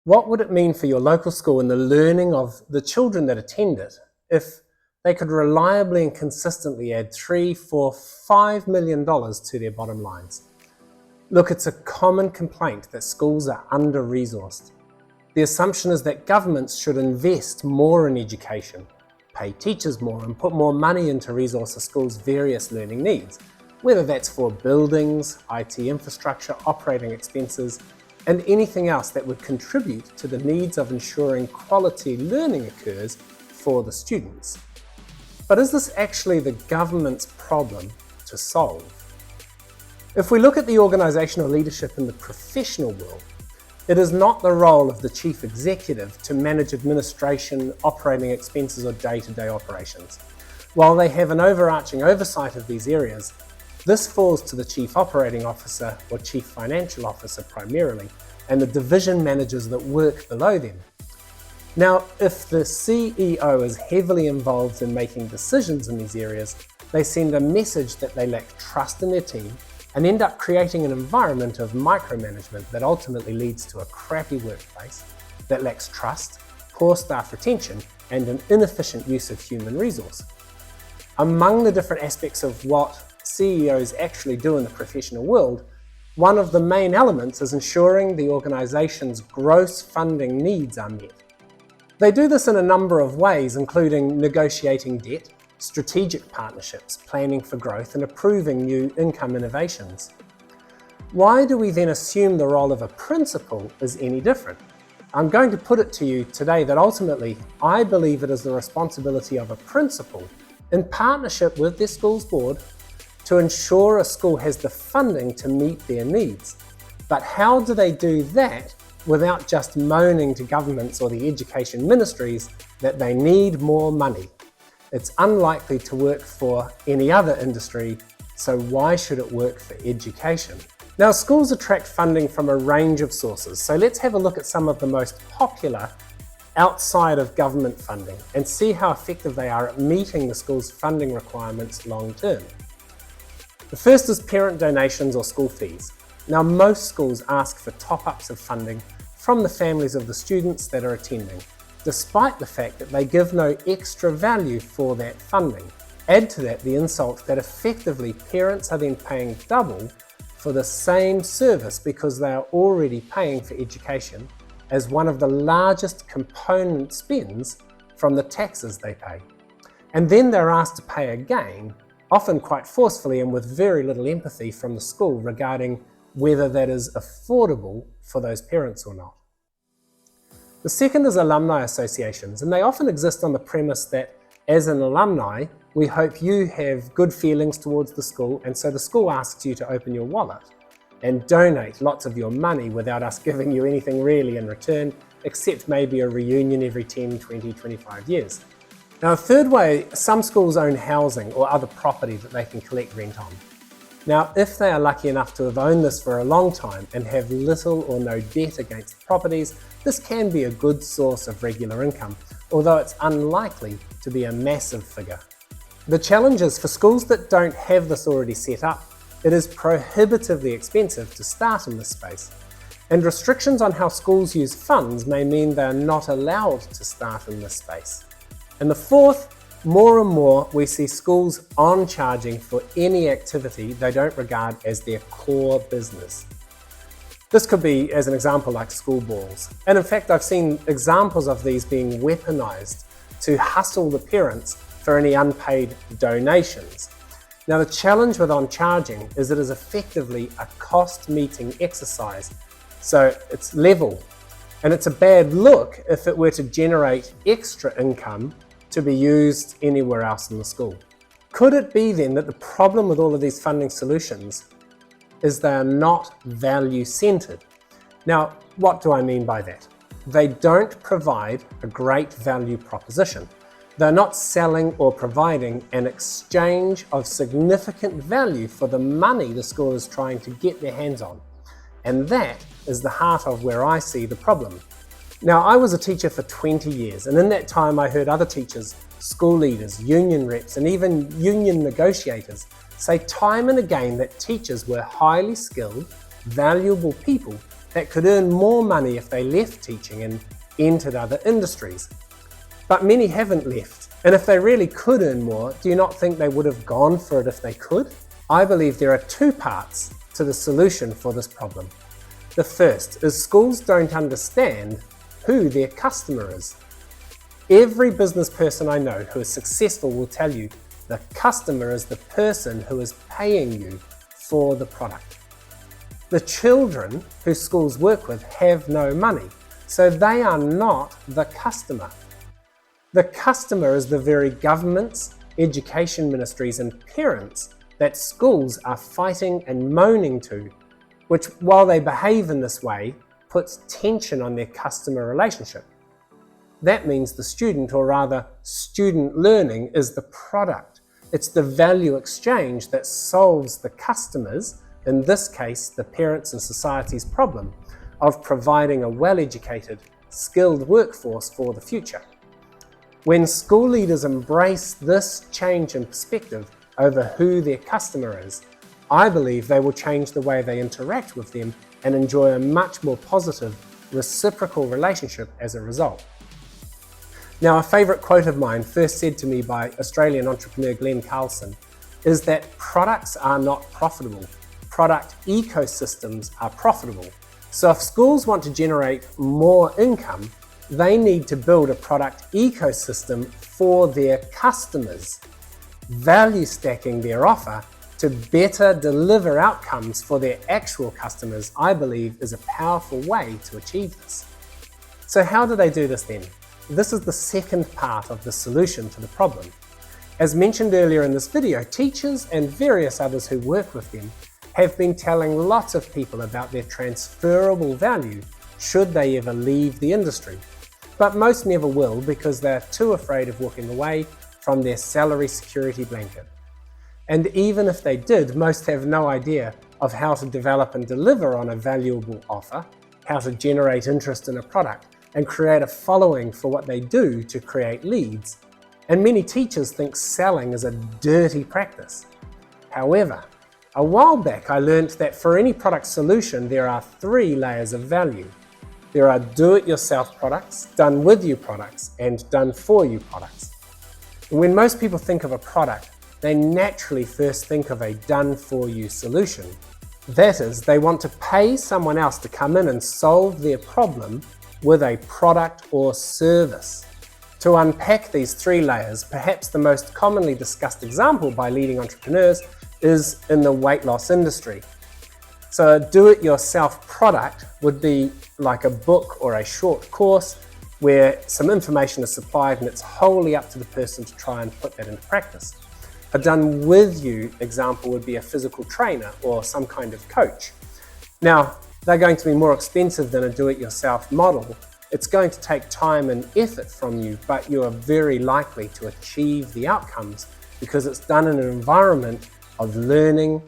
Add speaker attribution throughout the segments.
Speaker 1: What would it mean for your local school and the learning of the children that attend it if they could reliably and consistently add $3, $4, $5 million to their bottom lines? Look, it's a common complaint that schools are under-resourced. The assumption is that governments should invest more in education, pay teachers more, and put more money into resource a school's various learning needs, whether that's for buildings, IT infrastructure, operating expenses, and anything else that would contribute to the needs of ensuring quality learning occurs for the students. But is this actually the government's problem to solve? If we look at the organisational leadership in the professional world, it is not the role of the chief executive to manage administration, operating expenses, or day-to-day operations. While they have an overarching oversight of these areas, this falls to the chief operating officer or chief financial officer primarily, and the division managers that work below them. Now, if the CEO is heavily involved in making decisions in these areas, they send a message that they lack trust in their team and end up creating an environment of micromanagement that ultimately leads to a crappy workplace that lacks trust, poor staff retention, and an inefficient use of human resource. Among the different aspects of what CEOs actually do in the professional world, one of the main elements is ensuring the organisation's gross funding needs are met. They do this in a number of ways, including negotiating debt, strategic partnerships, planning for growth, and approving new income innovations. Why do we then assume the role of a principal is any different? I'm going to put it to you today that ultimately, I believe it is the responsibility of a principal, in partnership with their school's board, to ensure a school has the funding to meet their needs. But how do they do that without just moaning to governments or the education ministries that they need more money? It's unlikely to work for any other industry, so why should it work for education? Now, schools attract funding from a range of sources, so let's have a look at some of the most popular outside of government funding and see how effective they are at meeting the school's funding requirements long term. The first is parent donations or school fees. Now, most schools ask for top-ups of funding from the families of the students that are attending, despite the fact that they give no extra value for that funding. Add to that the insult that effectively parents are then paying double for the same service because they are already paying for education as one of the largest component spends from the taxes they pay. And then they're asked to pay again, often quite forcefully and with very little empathy from the school regarding whether that is affordable for those parents or not. The second is alumni associations, and they often exist on the premise that as an alumni, we hope you have good feelings towards the school, and so the school asks you to open your wallet and donate lots of your money without us giving you anything really in return, except maybe a reunion every 10, 20, 25 years. Now, a third way, some schools own housing or other property that they can collect rent on. Now, if they are lucky enough to have owned this for a long time and have little or no debt against the properties, this can be a good source of regular income, although it's unlikely to be a massive figure. The challenge is for schools that don't have this already set up, it is prohibitively expensive to start in this space, and restrictions on how schools use funds may mean they are not allowed to start in this space. And the fourth, more and more we see schools on-charging for any activity they don't regard as their core business. This could be, as an example, like school balls. And in fact, I've seen examples of these being weaponized to hustle the parents for any unpaid donations. Now, the challenge with on-charging is it is effectively a cost-meeting exercise. So it's level, and it's a bad look if it were to generate extra income to be used anywhere else in the school. Could it be then that the problem with all of these funding solutions is they are not value-centered? Now, what do I mean by that? They don't provide a great value proposition. They're not selling or providing an exchange of significant value for the money the school is trying to get their hands on. And that is the heart of where I see the problem. Now, I was a teacher for 20 years, and in that time I heard other teachers, school leaders, union reps, and even union negotiators say time and again that teachers were highly skilled, valuable people that could earn more money if they left teaching and entered other industries. But many haven't left, and if they really could earn more, do you not think they would have gone for it if they could? I believe there are two parts to the solution for this problem. The first is schools don't understand who their customer is. Every business person I know who is successful will tell you the customer is the person who is paying you for the product. The children who schools work with have no money, so they are not the customer. The customer is the very governments, education ministries and parents that schools are fighting and moaning to, which, while they behave in this way, puts tension on their customer relationship. That means the student, or rather student learning, is the product. It's the value exchange that solves the customers, in this case the parents and society's problem of providing a well-educated, skilled workforce for the future. When school leaders embrace this change in perspective over who their customer is, I believe they will change the way they interact with them and enjoy a much more positive, reciprocal relationship as a result. Now, a favourite quote of mine, first said to me by Australian entrepreneur Glenn Carlson, is that products are not profitable. Product ecosystems are profitable. So if schools want to generate more income, they need to build a product ecosystem for their customers, value stacking their offer to better deliver outcomes for their actual customers. I believe is a powerful way to achieve this. So how do they do this then? This is the second part of the solution to the problem. As mentioned earlier in this video, teachers and various others who work with them have been telling lots of people about their transferable value should they ever leave the industry. But most never will because they're too afraid of walking away from their salary security blanket. And even if they did, most have no idea of how to develop and deliver on a valuable offer, how to generate interest in a product, and create a following for what they do to create leads. And many teachers think selling is a dirty practice. However, a while back I learned that for any product solution there are 3 layers of value. There are do-it-yourself products, done-with-you products, and done-for-you products. And when most people think of a product, they naturally first think of a done-for-you solution. That is, they want to pay someone else to come in and solve their problem with a product or service. To unpack these 3 layers, perhaps the most commonly discussed example by leading entrepreneurs is in the weight loss industry. So a do-it-yourself product would be like a book or a short course where some information is supplied and it's wholly up to the person to try and put that into practice. A done-with-you example would be a physical trainer or some kind of coach. Now, they're going to be more expensive than a do-it-yourself model. It's going to take time and effort from you, but you are very likely to achieve the outcomes because it's done in an environment of learning,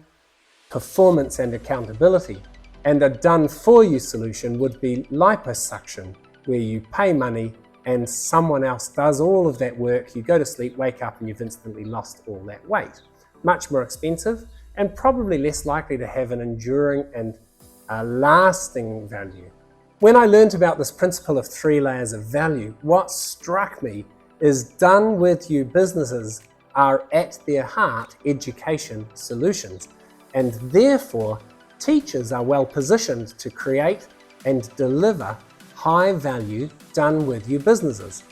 Speaker 1: performance and accountability. And a done-for-you solution would be liposuction, where you pay money and someone else does all of that work. You go to sleep, wake up, and you've instantly lost all that weight. Much more expensive and probably less likely to have an enduring and lasting value. When I learned about this principle of 3 layers of value, what struck me is done-with-you businesses are at their heart education solutions, and therefore teachers are well positioned to create and deliver high-value done-with-you businesses.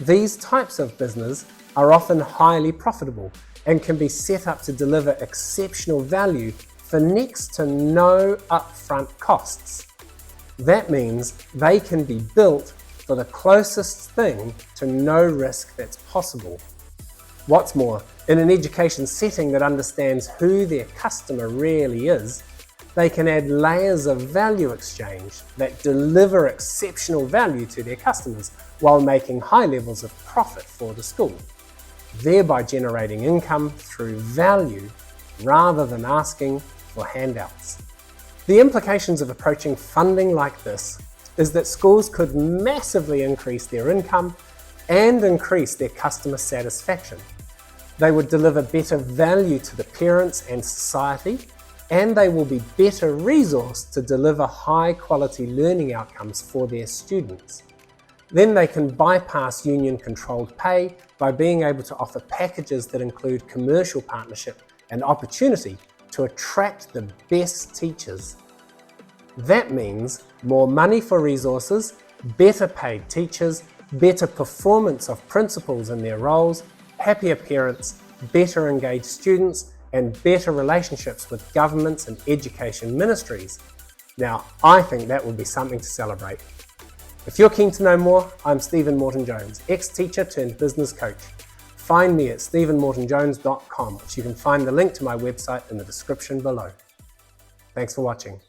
Speaker 1: These types of business are often highly profitable and can be set up to deliver exceptional value for next to no upfront costs. That means they can be built for the closest thing to no risk that's possible. What's more, in an education setting that understands who their customer really is, they can add layers of value exchange that deliver exceptional value to their customers while making high levels of profit for the school, thereby generating income through value rather than asking for handouts. The implications of approaching funding like this is that schools could massively increase their income and increase their customer satisfaction. They would deliver better value to the parents and society, and they will be better resourced to deliver high quality learning outcomes for their students. Then they can bypass union-controlled pay by being able to offer packages that include commercial partnership and opportunity to attract the best teachers. That means more money for resources, better paid teachers, better performance of principals in their roles, happier parents, better engaged students, and better relationships with governments and education ministries. Now, I think that would be something to celebrate. If you're keen to know more, I'm Stephen Morton-Jones, ex-teacher turned business coach. Find me at stephenmortonjones.com, which you can find the link to my website in the description below. Thanks for watching.